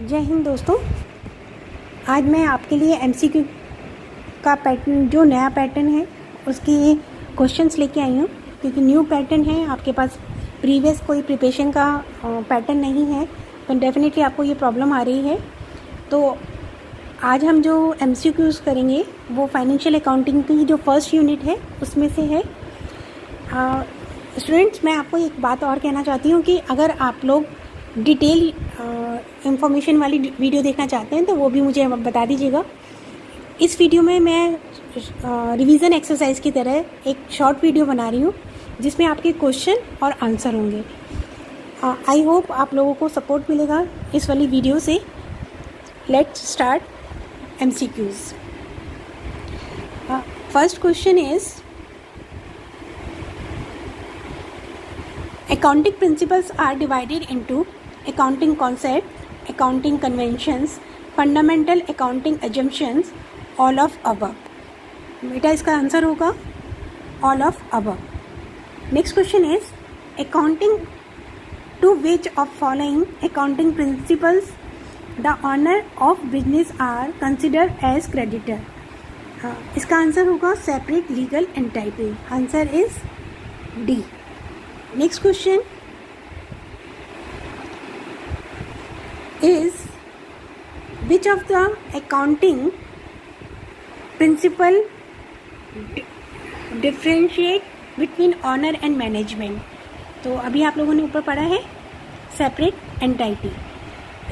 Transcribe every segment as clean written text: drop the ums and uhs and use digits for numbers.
जय हिंद दोस्तों। आज मैं आपके लिए एमसीक्यू का पैटर्न, जो नया पैटर्न है उसकी क्वेश्चंस लेके आई हूँ, क्योंकि न्यू पैटर्न है, आपके पास प्रीवियस कोई प्रिपरेशन का पैटर्न नहीं है, तो डेफिनेटली आपको ये प्रॉब्लम आ रही है। तो आज हम जो एमसीक्यूज़ करेंगे वो फाइनेंशियल अकाउंटिंग की जो फर्स्ट यूनिट है उसमें से है। स्टूडेंट्स, मैं आपको एक बात और कहना चाहती हूँ कि अगर आप लोग डिटेल इंफॉर्मेशन वाली वीडियो देखना चाहते हैं तो वो भी मुझे बता दीजिएगा। इस वीडियो में मैं रिवीजन एक्सरसाइज की तरह एक शॉर्ट वीडियो बना रही हूँ जिसमें आपके क्वेश्चन और आंसर होंगे। आई होप आप लोगों को सपोर्ट मिलेगा इस वाली वीडियो से। Let's start MCQs. First question is, accounting principles are divided into accounting concept, accounting conventions, fundamental accounting assumptions, all of above। बेटा इसका आंसर होगा all of above। Next question is, accounting to which of following accounting principles the owner of business are considered as creditor। इसका answer होगा separate legal entity। Answer is D। Next question is, which of the accounting principle differentiate between owner and management। तो अभी आप लोगों ने ऊपर पढ़ा है सेपरेट एंटाइटी।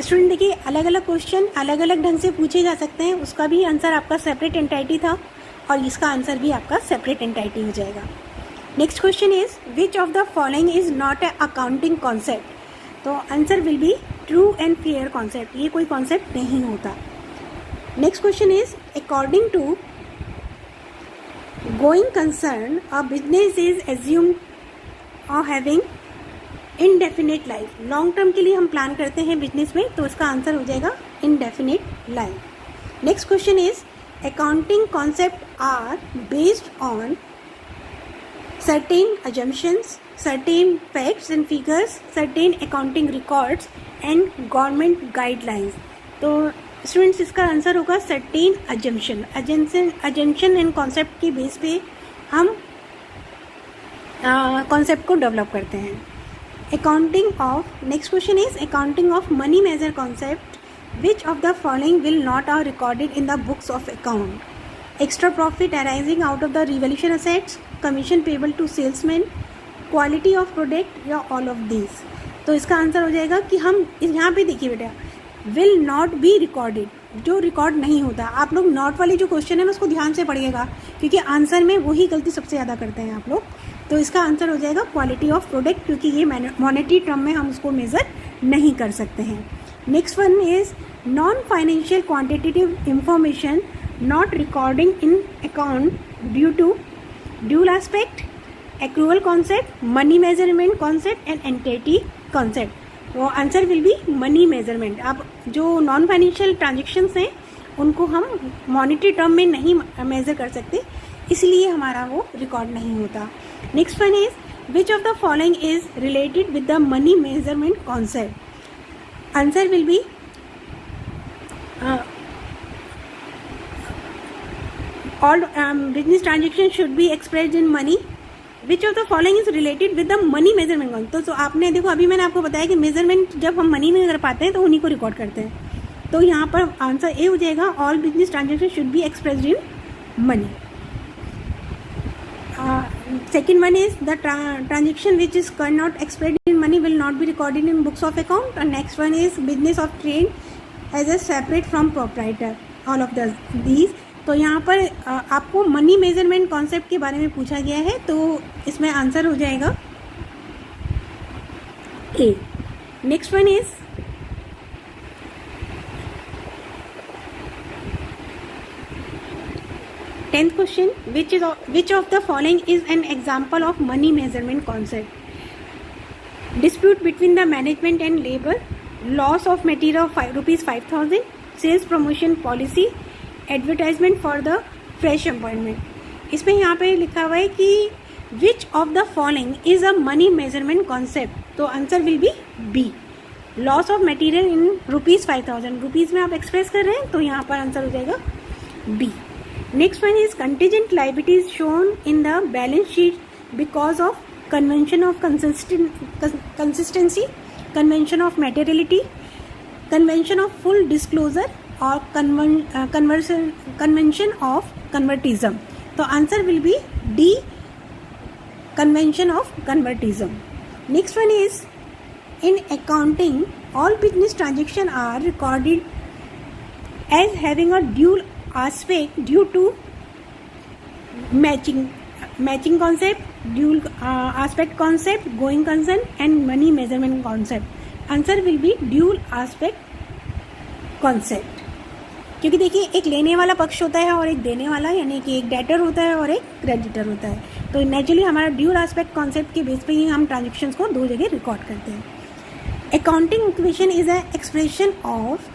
स्टूडेंट देखिए, अलग अलग क्वेश्चन अलग अलग ढंग से पूछे जा सकते हैं। उसका भी आंसर आपका सेपरेट एंटाइटी था और इसका आंसर भी आपका सेपरेट एंटाइटी हो जाएगा। Next question is, which of the following is not a accounting concept. तो answer will be true and fair concept. ये कोई कॉन्सेप्ट नहीं होता। Next question is, according to going concern a business is assumed और having indefinite life. Long term के लिए हम plan करते हैं बिजनेस में, तो इसका आंसर हो जाएगा indefinite life. Next question is, accounting concept are based on certain assumptions, certain facts and figures, certain accounting records and government guidelines। तो स्टूडेंट्स इसका आंसर होगा certain assumption and concept के बेस पे हम कॉन्सेप्ट को develop करते हैं। Accounting of, next question is, accounting of money measure concept, which of the following will not are recorded in the books of account. Extra profit arising out of the revolution assets, commission payable to salesman, quality of product, या all of these. तो इसका answer हो जाएगा कि हम यहाँ पे देखिए बेटा, विल नॉट बी रिकॉर्डेड, जो रिकॉर्ड नहीं होता। आप लोग नॉट वाली जो क्वेश्चन है ना उसको ध्यान से पढ़िएगा, क्योंकि आंसर में वही गलती सबसे ज़्यादा करते हैं आप लोग। तो इसका आंसर हो जाएगा क्वालिटी ऑफ प्रोडक्ट, क्योंकि ये मॉनेटरी टर्म में हम उसको मेज़र नहीं कर सकते हैं। Next one is, non financial quantitative information not recording in account due to dual aspect, accrual concept, money measurement concept and entity concept। तो answer will B money measurement. अब जो नॉन फाइनेंशियल ट्रांजेक्शन्स हैं उनको हम monetary term में नहीं measure कर सकते, इसलिए हमारा वो रिकॉर्ड नहीं होता। Next one is, which of the following is related with the money measurement concept. Answer will B all business transactions should be expressed in money, which of the following is related with the money measurement concept। तो आपने देखो, अभी मैंने आपको बताया कि measurement जब हम मनी में कर पाते हैं तो उन्हीं को रिकॉर्ड करते हैं। तो यहाँ पर आंसर ए हो जाएगा, all business transaction should be expressed in money. Second one is, the transaction which is not expressed in money will not be recorded in books of account. और next one is, business of trade as a separate from proprietor, all of these. तो यहाँ पर आपको money measurement concept के बारे में पूछा गया है, तो इसमें आंसर हो जाएगा A. Next one is, tenth question, which of the following is an example of money measurement concept. Dispute between the management and labour, loss of material of ₹5,000, sales promotion policy, advertisement for the fresh appointment. इसमें यहाँ पे लिखा हुआ है कि which of the following is a money measurement concept. तो answer will be B. Loss of material in ₹5,000, rupees में आप एक्सप्रेस कर रहे हैं तो यहाँ पर आंसर हो जाएगा B. Next one is contingent liabilities shown in the balance sheet because of convention of consistency, convention of materiality, convention of full disclosure और कन्वेंशन ऑफ कन्वर्टिज्म. तो answer will be D, convention of convertism. Next one is, in accounting all business transactions are recorded as having a dual aspect due to matching concept, dual aspect concept, going concern and money measurement concept. Answer will be dual aspect concept. क्योंकि देखिए एक लेने वाला पक्ष होता है और एक देने वाला, यानी कि एक डेटर होता है और एक क्रेडिटर होता है. तो नेचुरली हमारा ड्यूल एस्पेक्ट कॉन्सेप्ट के बेस पे ही हम ट्रांजेक्शन्स को दो जगह रिकॉर्ड करते हैं. Accounting equation is a expression of